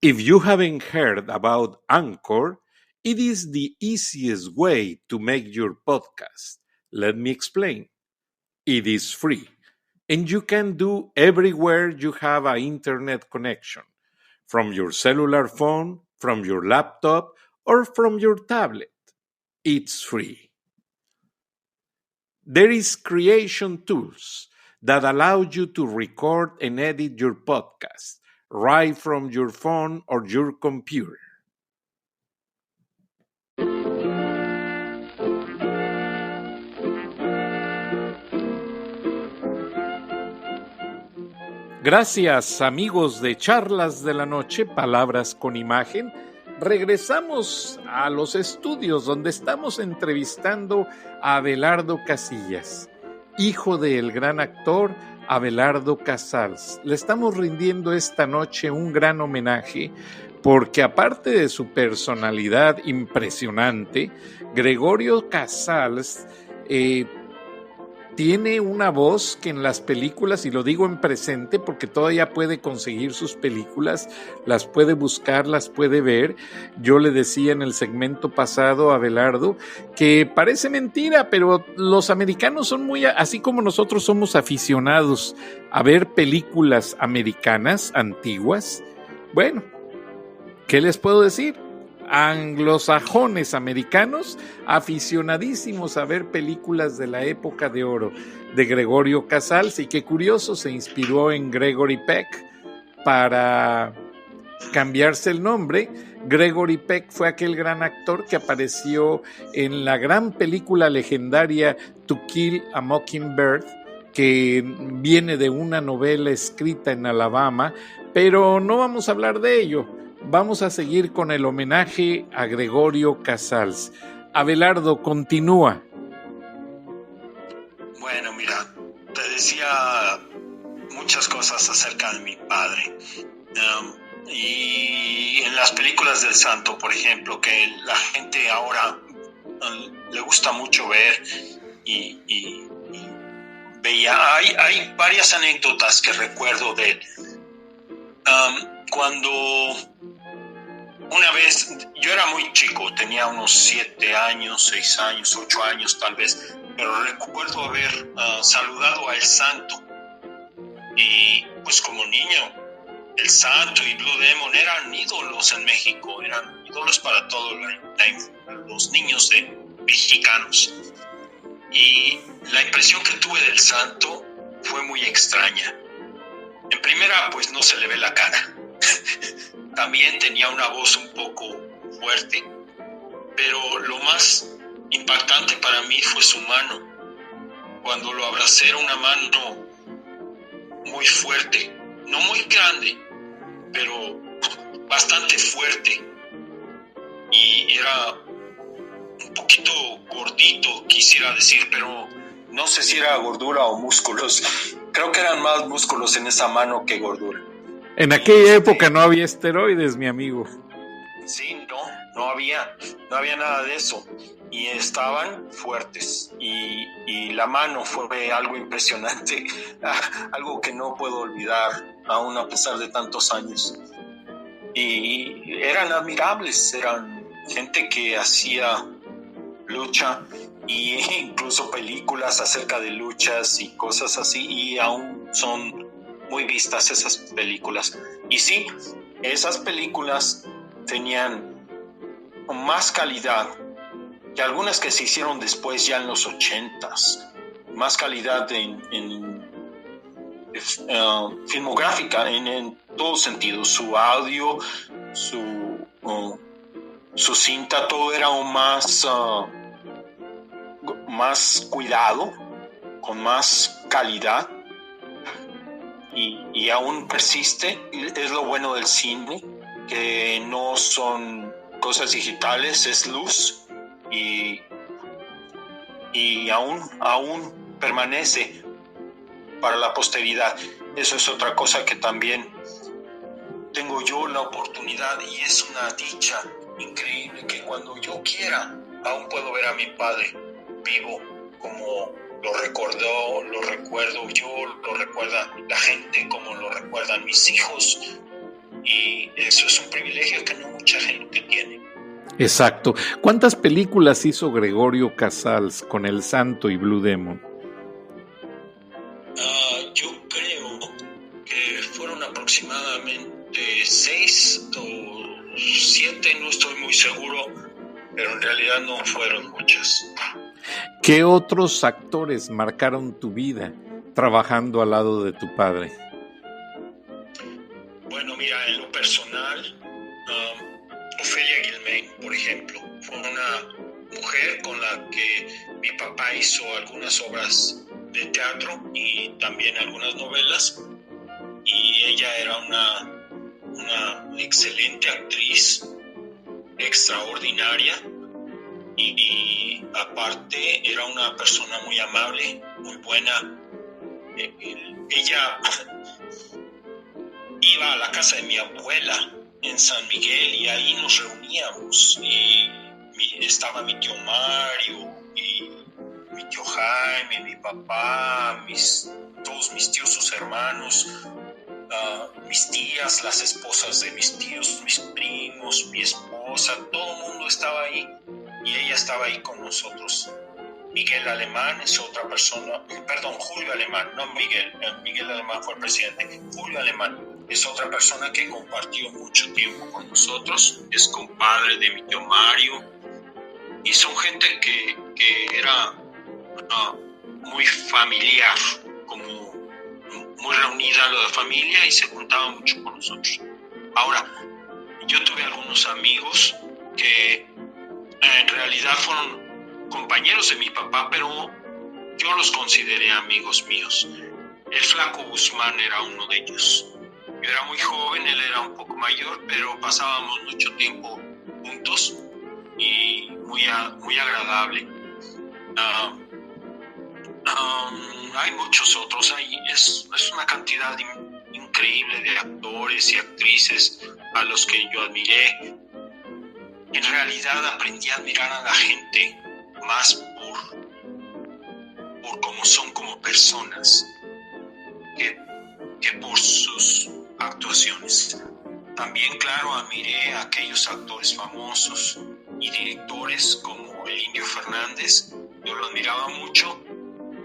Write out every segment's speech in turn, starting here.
If you haven't heard about Anchor, it is the easiest way to make your podcast. Let me explain. It is free, and you can do everywhere you have an internet connection, from your cellular phone, from your laptop, or from your tablet. It's free. There is creation tools that allow you to record and edit your podcast right from your phone or your computer. Gracias, amigos de Charlas de la Noche, Palabras con Imagen. Regresamos a los estudios donde estamos entrevistando a Abelardo Casillas, hijo del gran actor Abelardo Casals. Le estamos rindiendo esta noche un gran homenaje porque aparte de su personalidad impresionante, Gregorio Casals tiene una voz que en las películas, y lo digo en presente porque todavía puede conseguir sus películas, las puede buscar, las puede ver. Yo le decía en el segmento pasado a Abelardo que parece mentira, pero los americanos son muy, así como nosotros somos aficionados a ver películas americanas antiguas. Bueno, ¿qué les puedo decir? Anglosajones americanos aficionadísimos a ver películas de la época de oro de Gregorio Casals, y qué curioso, se inspiró en Gregory Peck para cambiarse el nombre. Gregory Peck fue aquel gran actor que apareció en la gran película legendaria To Kill a Mockingbird, que viene de una novela escrita en Alabama, pero no vamos a hablar de ello. Vamos a seguir con el homenaje a Gregorio Casals. Abelardo, continúa. Bueno, mira, te decía muchas cosas acerca de mi padre. Y en las películas del Santo, por ejemplo, que la gente ahora le gusta mucho ver y veía, hay varias anécdotas que recuerdo de él. Cuando una vez, yo era muy chico, tenía unos 7 años, 6 años, 8 años tal vez, pero recuerdo haber saludado al Santo. Y pues como niño, el Santo y Blue Demon eran ídolos en México, eran ídolos para todos los niños mexicanos. Y la impresión que tuve del Santo fue muy extraña. En primera, pues no se le ve la cara. También tenía una voz un poco fuerte, pero lo más impactante para mí fue su mano. Cuando lo abracé era una mano muy fuerte, no muy grande, pero bastante fuerte. Y era un poquito gordito, quisiera decir, pero no sé si era gordura o músculos. Creo que eran más músculos en esa mano que gordura. En aquella época no había esteroides, mi amigo. Sí, no había nada de eso. Y estaban fuertes. Y la mano fue algo impresionante, algo que no puedo olvidar, aún a pesar de tantos años. Y eran admirables, eran gente que hacía lucha e incluso películas acerca de luchas y cosas así, y aún son muy vistas esas películas. Y sí, esas películas tenían más calidad que algunas que se hicieron después, ya en los 80s, más calidad en filmográfica en todo sentido, su audio, su cinta, todo era aún más cuidado, con más calidad, y aún persiste. Es lo bueno del cine, que no son cosas digitales, es luz, y aún permanece para la posteridad. Eso es otra cosa que también tengo yo la oportunidad, y es una dicha increíble, que cuando yo quiera aún puedo ver a mi padre vivo, como lo recuerdo yo, lo recuerda la gente, como lo recuerdan mis hijos, y eso es un mucha gente tiene. Exacto. ¿Cuántas películas hizo Gregorio Casals con El Santo y Blue Demon? Yo creo que fueron aproximadamente 6 o 7, no estoy muy seguro, pero en realidad no fueron muchas. ¿Qué otros actores marcaron tu vida trabajando al lado de tu padre? Bueno, mira, en lo personal, Ofelia Guilmain, por ejemplo, fue una mujer con la que mi papá hizo algunas obras de teatro y también algunas novelas, y ella era una excelente actriz, extraordinaria, y aparte era una persona muy amable, muy buena. Ella iba a la casa de mi abuela en San Miguel y ahí nos reuníamos, y estaba mi tío Mario y mi tío Jaime, mi papá, todos mis tíos, sus hermanos, mis tías, las esposas de mis tíos, mis primos, mi esposa, todo el mundo estaba ahí y ella estaba ahí con nosotros. Miguel Alemán es otra persona, perdón, Julio Alemán, no Miguel, Miguel Alemán fue el presidente, Julio Alemán es otra persona que compartió mucho tiempo con nosotros, es compadre de mi tío Mario, y son gente que era muy familiar, como muy reunida lo de familia, y se juntaba mucho con nosotros. Ahora, yo tuve algunos amigos que en realidad fueron compañeros de mi papá, pero yo los consideré amigos míos. El Flaco Guzmán era uno de ellos. Yo era muy joven, él era un poco mayor, pero pasábamos mucho tiempo juntos y muy agradable. Hay muchos otros, es una cantidad increíble de actores y actrices a los que yo admiré. En realidad aprendí a admirar a la gente más por cómo son como personas que por sus actuaciones. También, claro, admiré a aquellos actores famosos y directores como el Indio Fernández. Yo lo admiraba mucho,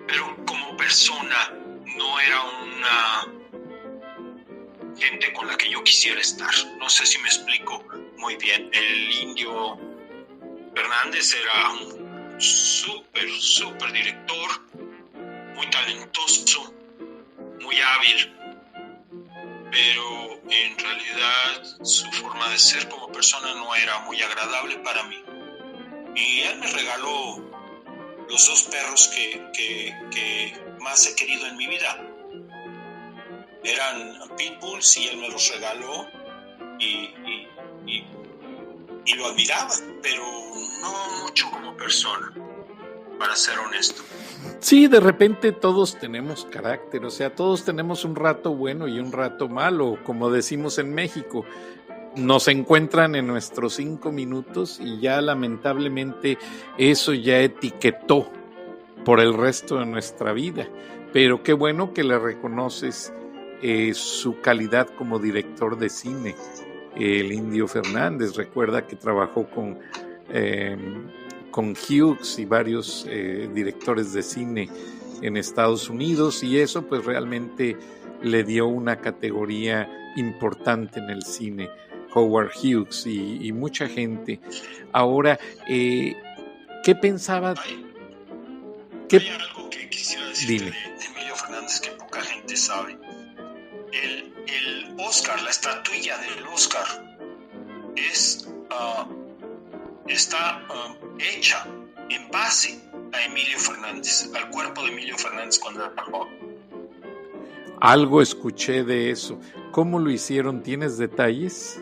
pero como persona no era una gente con la que yo quisiera estar. No sé si me explico muy bien. El Indio Fernández era un súper director, muy talentoso, muy hábil, pero en realidad su forma de ser como persona no era muy agradable para mí. Y él me regaló los 2 perros que más he querido en mi vida. Eran pitbulls y él me los regaló y lo admiraba, pero no mucho como persona, para ser honesto. Sí, de repente todos tenemos carácter, o sea, todos tenemos un rato bueno y un rato malo, como decimos en México. Nos encuentran en nuestros 5 minutos y ya lamentablemente eso ya etiquetó por el resto de nuestra vida. Pero qué bueno que le reconoces su calidad como director de cine. El Indio Fernández, recuerda que trabajó con Hughes y varios directores de cine en Estados Unidos, y eso pues realmente le dio una categoría importante en el cine. Howard Hughes y mucha gente. Ahora, ¿qué pensaba? Hay algo que quisiera decirte de Emilio Fernández que poca gente sabe. El Oscar, la estatuilla del Oscar está hecha en base a Emilio Fernández, al cuerpo de Emilio Fernández cuando era joven. Algo escuché de eso. ¿Cómo lo hicieron? ¿Tienes detalles?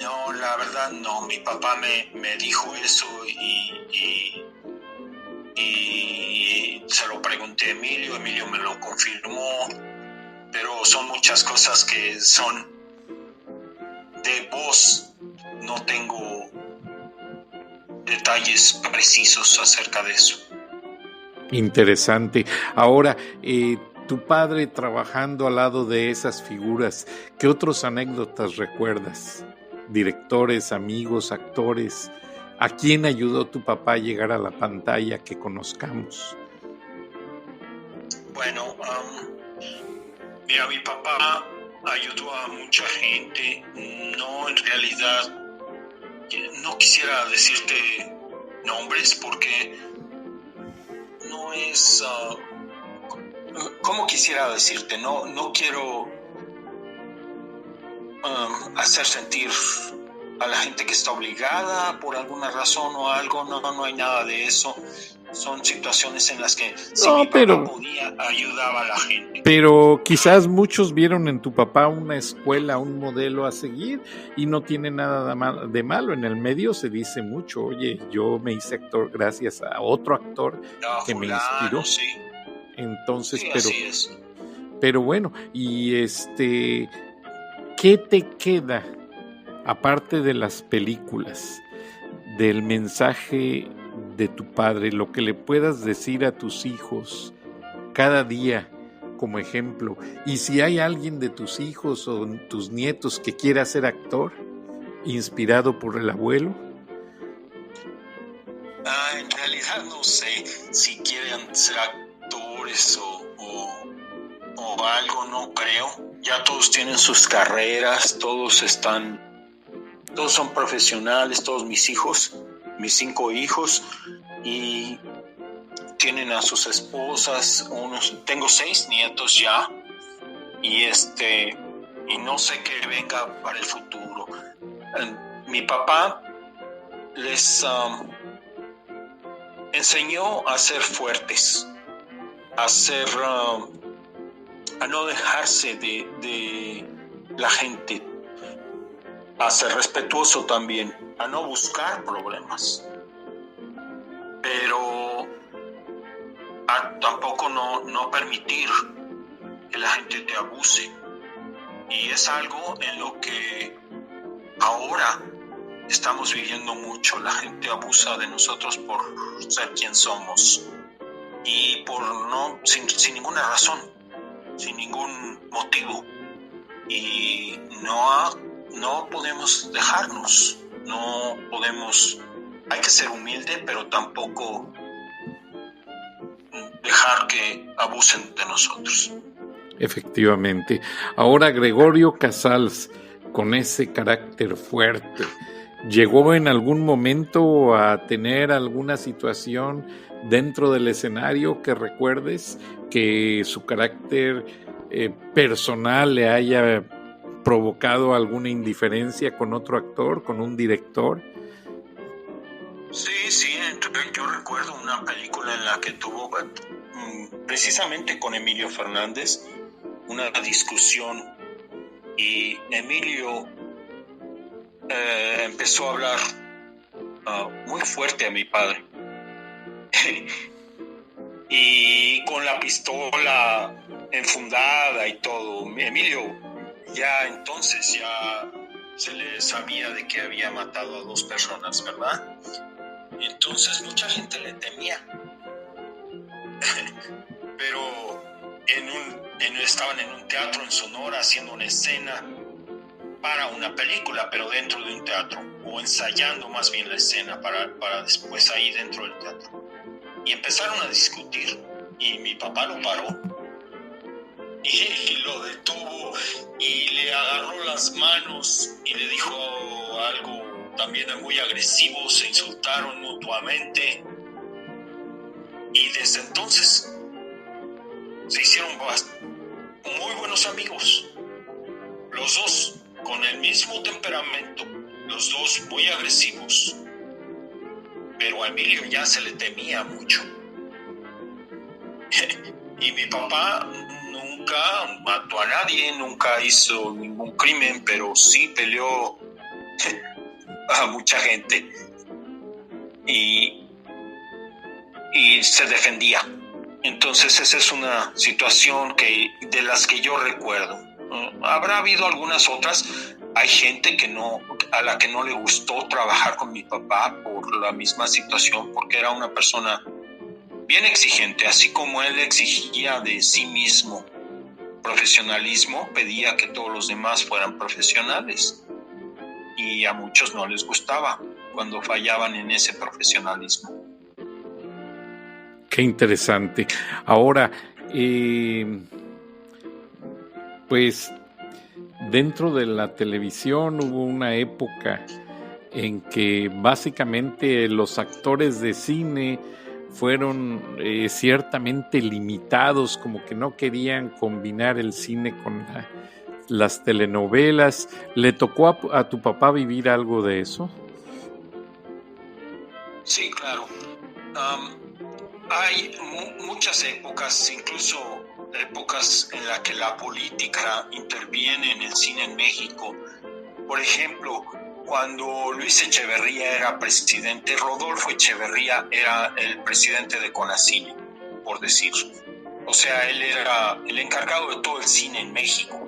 No, la verdad no. Mi papá me dijo eso y se lo pregunté a Emilio. Emilio me lo confirmó, pero son muchas cosas que son de voz. No tengo detalles precisos acerca de eso. Interesante. Ahora, tu padre trabajando al lado de esas figuras, ¿qué otras anécdotas recuerdas? directores, amigos, actores? ¿A quién ayudó tu papá a llegar a la pantalla que conozcamos? Bueno, mira, mi papá ayudó a mucha gente. No, en realidad, no quisiera decirte nombres porque no es... ¿cómo quisiera decirte? No quiero hacer sentir a la gente que está obligada por alguna razón o algo. No hay nada de eso. Son situaciones en las que si mi papá podía, ayudaba a la gente. Pero quizás muchos vieron en tu papá una escuela, un modelo a seguir, y no tiene nada de malo. En el medio se dice mucho, oye, yo me hice actor gracias a otro actor que me inspiró. Sí. Entonces, sí, pero bueno, y ¿qué te queda, aparte de las películas, del mensaje de tu padre, lo que le puedas decir a tus hijos cada día como ejemplo? Y si hay alguien de tus hijos o tus nietos que quiera ser actor, inspirado por el abuelo. En realidad no sé si quieren ser actores o algo, no creo. Ya todos tienen sus carreras, todos son profesionales, todos mis hijos, mis 5 hijos, y tienen a sus esposas. Tengo 6 nietos ya, y no sé qué venga para el futuro. Mi papá les enseñó a ser fuertes, a no dejarse de la gente, a ser respetuoso también, a no buscar problemas, pero tampoco no permitir que la gente te abuse. Y es algo en lo que ahora estamos viviendo mucho. La gente abusa de nosotros por ser quien somos y sin ninguna razón, sin ningún motivo. Y no podemos dejarnos, hay que ser humilde, pero tampoco dejar que abusen de nosotros. Efectivamente. Ahora Gregorio Casals, con ese carácter fuerte, ¿llegó en algún momento a tener alguna situación dentro del escenario que recuerdes que su carácter personal le haya provocado alguna indiferencia con otro actor, con un director? Sí, yo recuerdo una película en la que tuvo precisamente con Emilio Fernández una discusión, y Emilio empezó a hablar muy fuerte a mi padre y con la pistola enfundada y todo. Emilio entonces se le sabía de que había matado a 2 personas, ¿verdad? Entonces mucha gente le temía. Pero estaban en un teatro en Sonora haciendo una escena para una película, pero dentro de un teatro, o ensayando más bien la escena para después ahí dentro del teatro. Y empezaron a discutir, y mi papá lo paró y lo detuvo y le agarró las manos y le dijo algo también muy agresivo. Se insultaron mutuamente, y desde entonces se hicieron muy buenos amigos, los 2 con el mismo temperamento, los 2 muy agresivos, pero a Emilio ya se le temía mucho. Y mi papá nunca mató a nadie, nunca hizo ningún crimen, pero sí peleó a mucha gente y se defendía. Entonces esa es una situación de las que yo recuerdo. Habrá habido algunas otras. Hay gente a la que no le gustó trabajar con mi papá por la misma situación, porque era una persona bien exigente. Así como él exigía de sí mismo profesionalismo, pedía que todos los demás fueran profesionales. y a muchos no les gustaba cuando fallaban en ese profesionalismo. Qué interesante. Ahora, pues dentro de la televisión hubo una época en que básicamente los actores de cine fueron ciertamente limitados, como que no querían combinar el cine con las telenovelas. ¿Le tocó a tu papá vivir algo de eso? Sí, claro. Hay muchas épocas, incluso épocas en las que la política interviene en el cine en México. Por ejemplo, cuando Luis Echeverría era presidente, Rodolfo Echeverría era el presidente de CONACYT, por decir. O sea, él era el encargado de todo el cine en México,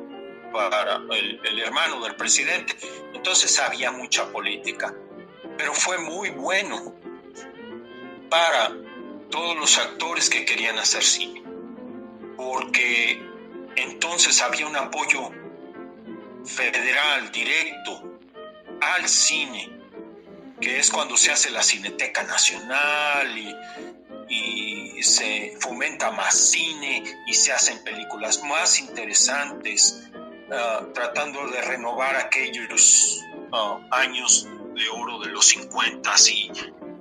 para el hermano del presidente. Entonces había mucha política, pero fue muy bueno para todos los actores que querían hacer cine, porque entonces había un apoyo federal directo al cine, que es cuando se hace la Cineteca Nacional y se fomenta más cine y se hacen películas más interesantes, tratando de renovar aquellos años de oro de los 50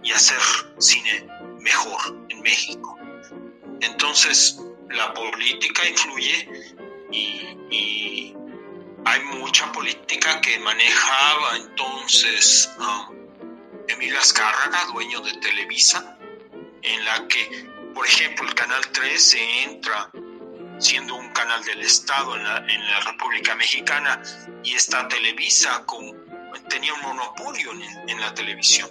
y hacer cine mejor en México. Entonces la política influye y hay mucha política que manejaba entonces Emilio Azcárraga, dueño de Televisa, en la que, por ejemplo, el Canal 13 entra siendo un canal del Estado en la República Mexicana, y esta Televisa tenía un monopolio en la televisión.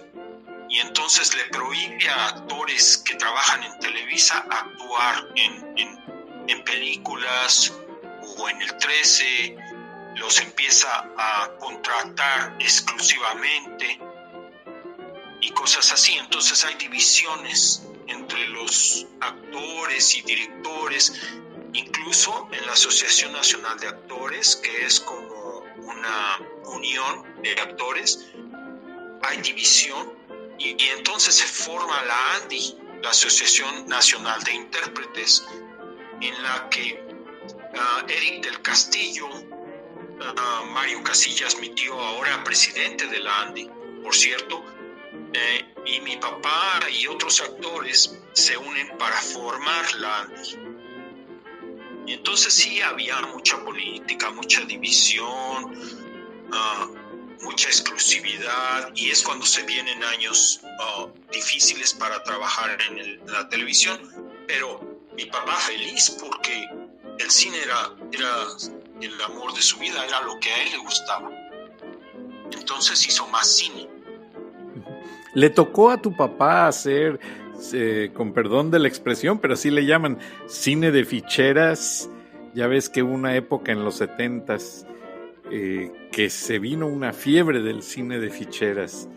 Y entonces le prohíbe a actores que trabajan en Televisa actuar en películas o en el 13, los empieza a contratar exclusivamente y cosas así. Entonces hay divisiones entre los actores y directores, incluso en la Asociación Nacional de Actores, que es como una unión de actores, hay división. Y entonces se forma la ANDI, la Asociación Nacional de Intérpretes, en la que Eric del Castillo, Mario Casillas, mi tío, ahora presidente de la ANDI, por cierto, y mi papá y otros actores se unen para formar la ANDI. Y entonces sí había mucha política, mucha división, mucha exclusividad, y es cuando se vienen años difíciles para trabajar en la televisión, pero mi papá feliz porque el cine era el amor de su vida, era lo que a él le gustaba. Entonces hizo más cine. ¿Le tocó a tu papá hacer, con perdón de la expresión, pero así le llaman, cine de ficheras? Ya ves que hubo una época en los 70s que se vino una fiebre del cine de ficheras.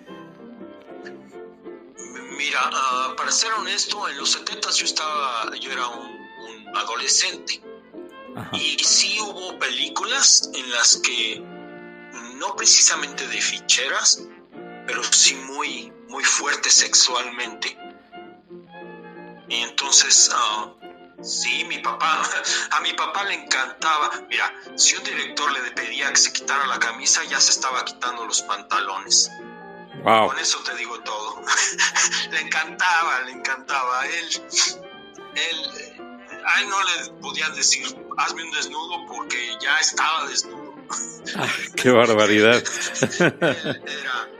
Mira, para ser honesto, en los 70s yo era un adolescente. Ajá. Y sí hubo películas en las que, no precisamente de ficheras, pero sí muy, muy fuertes sexualmente. Y entonces, sí, a mi papá le encantaba. Mira, si un director le pedía que se quitara la camisa, ya se estaba quitando los pantalones. Wow. Con eso te digo todo. Le encantaba. A él no le podían decir, hazme un desnudo, porque ya estaba desnudo. ¡Qué barbaridad! Él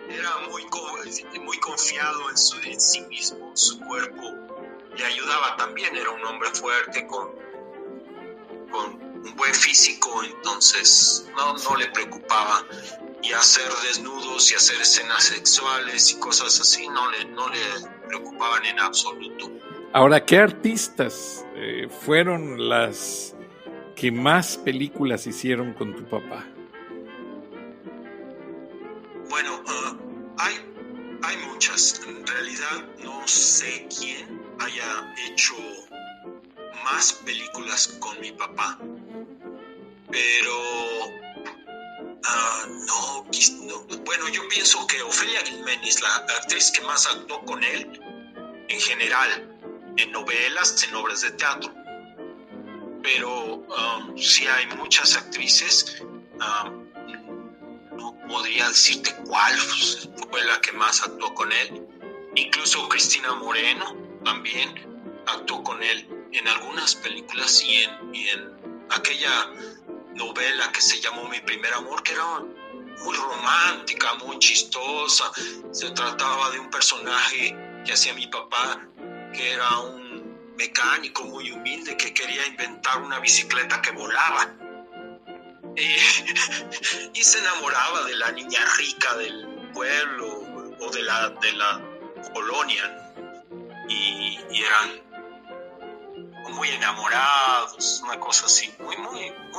era muy confiado en sí mismo, en su cuerpo. Le ayudaba también, era un hombre fuerte con un buen físico, entonces no le preocupaba. Y hacer desnudos y hacer escenas sexuales y cosas así no le preocupaban en absoluto. Ahora, ¿qué artistas fueron las que más películas hicieron con tu papá? Bueno, hay muchas. En realidad no sé quién haya hecho más películas con mi papá, pero No, bueno, yo pienso que Ofelia Giménez, la actriz que más actuó con él, en general, en novelas, en obras de teatro. Pero sí hay muchas actrices, no podría decirte cuál fue la que más actuó con él. Incluso Cristina Moreno también actuó con él en algunas películas y en aquella novela que se llamó Mi Primer Amor, que era muy romántica, muy chistosa. Se trataba de un personaje que hacía mi papá, que era un mecánico muy humilde que quería inventar una bicicleta que volaba. Y se enamoraba de la niña rica del pueblo o de la colonia. Y eran muy enamorados, una cosa así, muy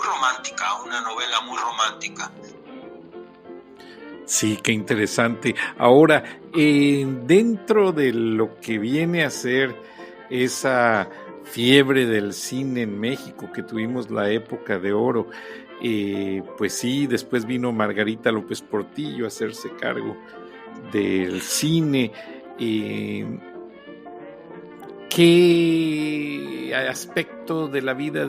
romántica, una novela muy romántica. Sí, qué interesante. Ahora, dentro de lo que viene a ser esa fiebre del cine en México, que tuvimos la época de oro, pues sí, después vino Margarita López Portillo a hacerse cargo del cine. ¿Qué aspecto de la vida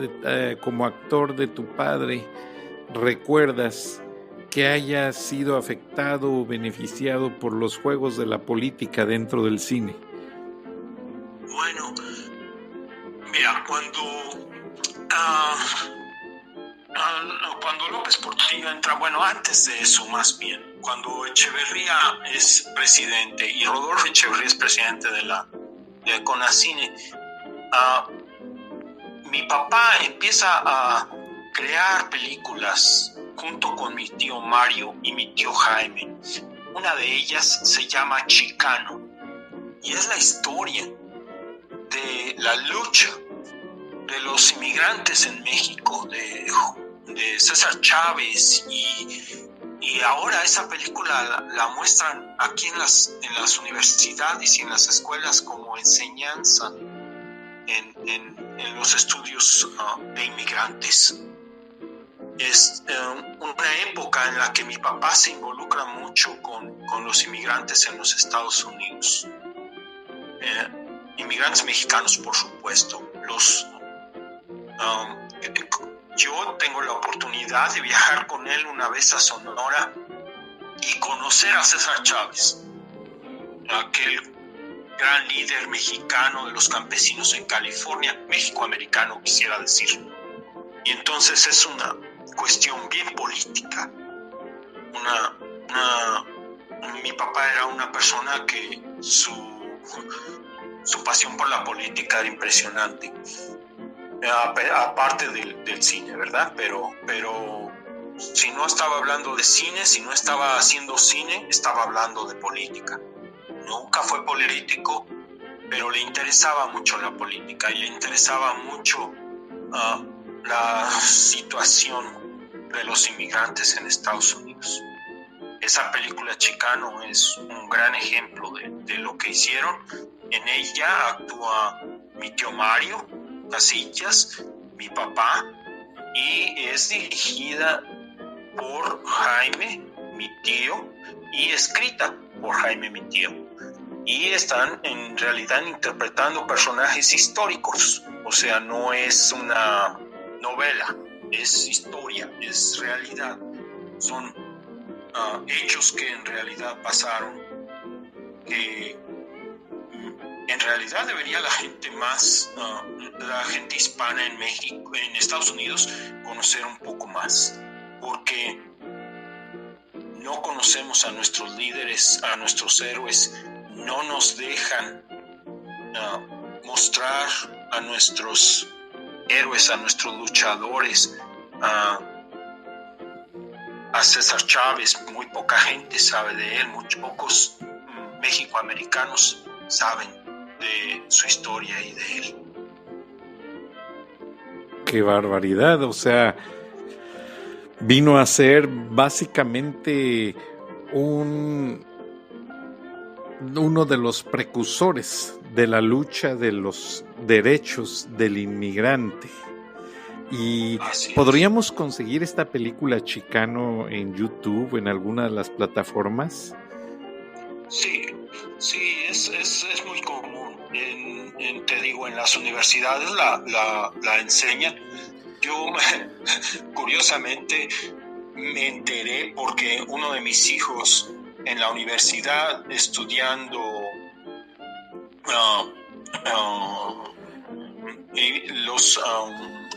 como actor de tu padre recuerdas que haya sido afectado o beneficiado por los juegos de la política dentro del cine? Bueno, mira, cuando López Portillo entra, bueno, antes de eso más bien, cuando Echeverría es presidente y Rodolfo Echeverría es presidente de Conacine, mi papá empieza a crear películas junto con mi tío Mario y mi tío Jaime. Una de ellas se llama Chicano y es la historia de la lucha de los inmigrantes en México, de César Chávez, y ahora esa película la muestran aquí en las universidades y en las escuelas como enseñanza en los estudios de inmigrantes. Es una época en la que mi papá se involucra mucho con los inmigrantes en los Estados Unidos. Inmigrantes mexicanos, por supuesto. Yo tengo la oportunidad de viajar con él una vez a Sonora y conocer a César Chávez, aquel gran líder mexicano de los campesinos en California, México-americano quisiera decir. Y entonces es una cuestión bien política. Mi papá era una persona que su pasión por la política era impresionante. Aparte del cine, ¿verdad? Pero si no estaba hablando de cine, si no estaba haciendo cine, estaba hablando de política. Nunca fue político, pero le interesaba mucho la política y le interesaba mucho la situación de los inmigrantes en Estados Unidos. Esa película Chicano es un gran ejemplo de lo que hicieron. En ella actúa mi tío Mario Casillas, mi papá, y es dirigida por Jaime, mi tío, y escrita por Jaime, mi tío. Y están en realidad interpretando personajes históricos, o sea, no es una novela, es historia, es realidad, son hechos que en realidad pasaron, que en realidad debería la gente la gente hispana en México, en Estados Unidos, conocer un poco más, porque no conocemos a nuestros líderes, a nuestros héroes, no nos dejan mostrar a nuestros héroes, a nuestros luchadores, a César Chávez. Muy poca gente sabe de él, muy pocos mexicoamericanos saben de su historia y de él. ¡Qué barbaridad! O sea, vino a ser básicamente uno de los precursores de la lucha de los derechos del inmigrante. Y Así ¿podríamos conseguir esta película Chicano en YouTube, en alguna de las plataformas? sí, sí, es muy común. Te digo, en las universidades la enseñan. Yo, curiosamente, me enteré porque uno de mis hijos en la universidad estudiando los,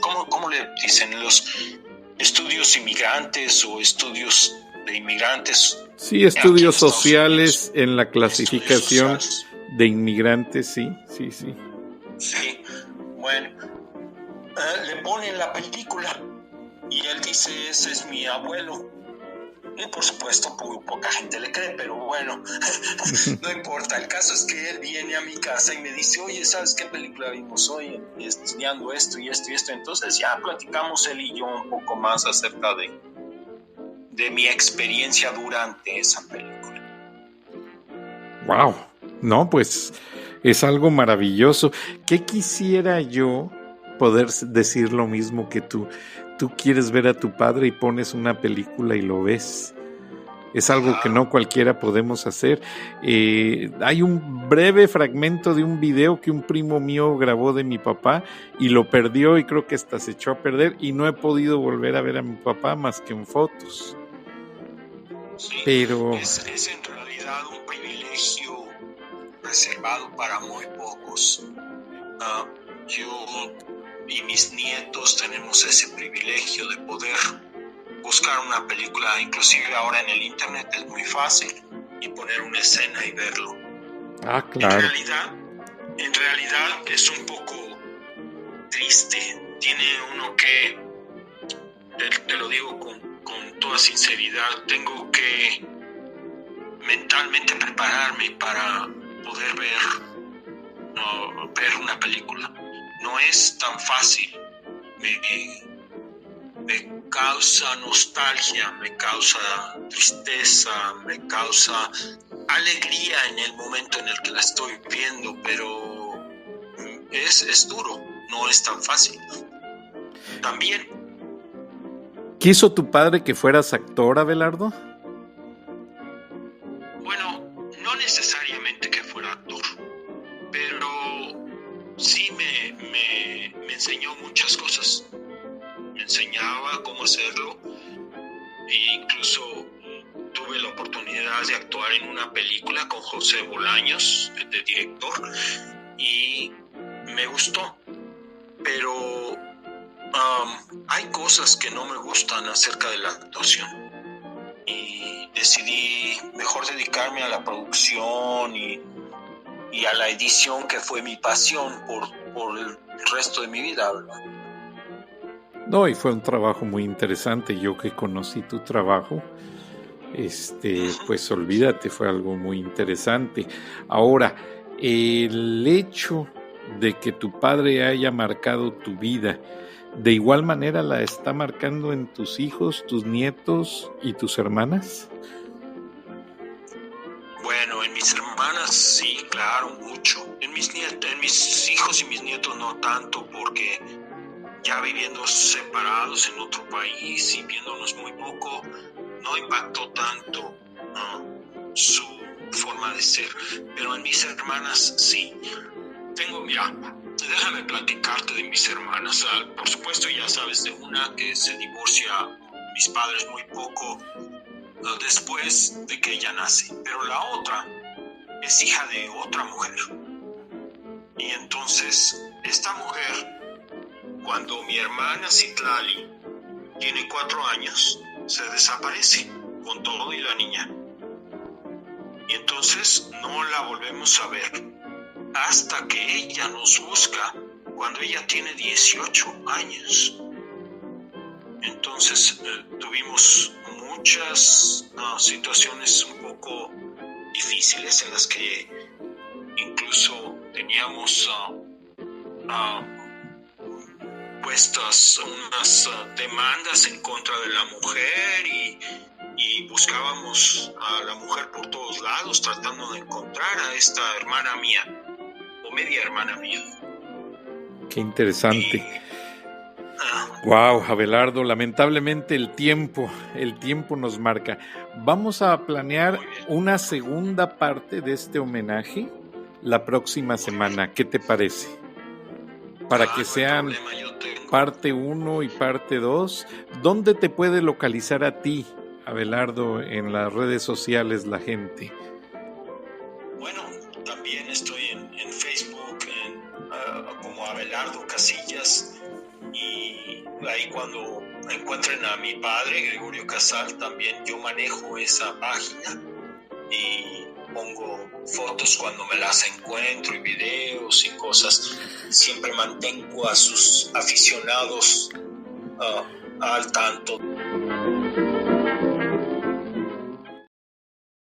¿cómo le dicen? Los estudios inmigrantes o estudios de inmigrantes. Sí, estudios sociales en la clasificación de inmigrantes, sí. Sí, bueno, le ponen la película y él dice, ese es mi abuelo. Y por supuesto, poca gente le cree, pero bueno, no importa. El caso es que él viene a mi casa y me dice, oye, ¿sabes qué película vimos hoy? Estudiando esto y esto y esto. Entonces ya platicamos él y yo un poco más acerca de mi experiencia durante esa película. Wow, no, pues es algo maravilloso. ¿Qué quisiera yo poder decir lo mismo que tú? Tú quieres ver a tu padre y pones una película y lo ves. Es algo que no cualquiera podemos hacer. Hay un breve fragmento de un video que un primo mío grabó de mi papá y lo perdió y creo que hasta se echó a perder y no he podido volver a ver a mi papá más que en fotos. Sí, pero es en realidad un privilegio reservado para muy pocos. Yo y mis nietos tenemos ese privilegio de poder buscar una película, inclusive ahora en el internet es muy fácil, y poner una escena y verlo. Claro. En realidad es un poco triste. Tiene uno que, te lo digo con toda sinceridad, tengo que mentalmente prepararme para poder ver una película. No es tan fácil. Me causa nostalgia, me causa tristeza, me causa alegría en el momento en el que la estoy viendo, pero es duro, no es tan fácil. También. ¿Quiso tu padre que fueras actor, Abelardo? Bueno, no necesariamente que fuera actor, pero sí me enseñó muchas cosas. Me enseñaba cómo hacerlo e incluso tuve la oportunidad de actuar en una película con José Bolaños, de director, y me gustó, pero hay cosas que no me gustan acerca de la actuación y decidí mejor dedicarme a la producción y a la edición, que fue mi pasión por el resto de mi vida, ¿verdad? No, y fue un trabajo muy interesante. Yo que conocí tu trabajo, pues olvídate, fue algo muy interesante. Ahora, el hecho de que tu padre haya marcado tu vida, ¿de igual manera la está marcando en tus hijos, tus nietos y tus hermanas? Bueno, en mis hermanas sí, claro, mucho. En mis hijos y mis nietos no tanto, porque ya viviendo separados en otro país y viéndonos muy poco, no impactó tanto su forma de ser. Pero en mis hermanas sí. Mira, déjame platicarte de mis hermanas. Por supuesto ya sabes de una que se divorcia mis padres muy poco después de que ella nace. Pero la otra es hija de otra mujer. Y entonces esta mujer, cuando mi hermana Citlali tiene 4 años, se desaparece con todo y la niña. Y entonces no la volvemos a ver hasta que ella nos busca cuando ella tiene 18 años. Entonces tuvimos muchas situaciones un poco difíciles en las que incluso teníamos puestas unas demandas en contra de la mujer y buscábamos a la mujer por todos lados tratando de encontrar a esta hermana mía o media hermana mía. Qué interesante. Wow, Abelardo, lamentablemente el tiempo nos marca. Vamos a planear una segunda parte de este homenaje la próxima semana. ¿Qué te parece? Para que sean parte 1 y parte 2. ¿Dónde te puede localizar a ti, Abelardo, en las redes sociales la gente? Bueno, también estoy en Facebook como Abelardo Casillas, y ahí cuando encuentren a mi padre, Gregorio Casal, también yo manejo esa página y pongo fotos cuando me las encuentro y videos y cosas. Siempre mantengo a sus aficionados al tanto.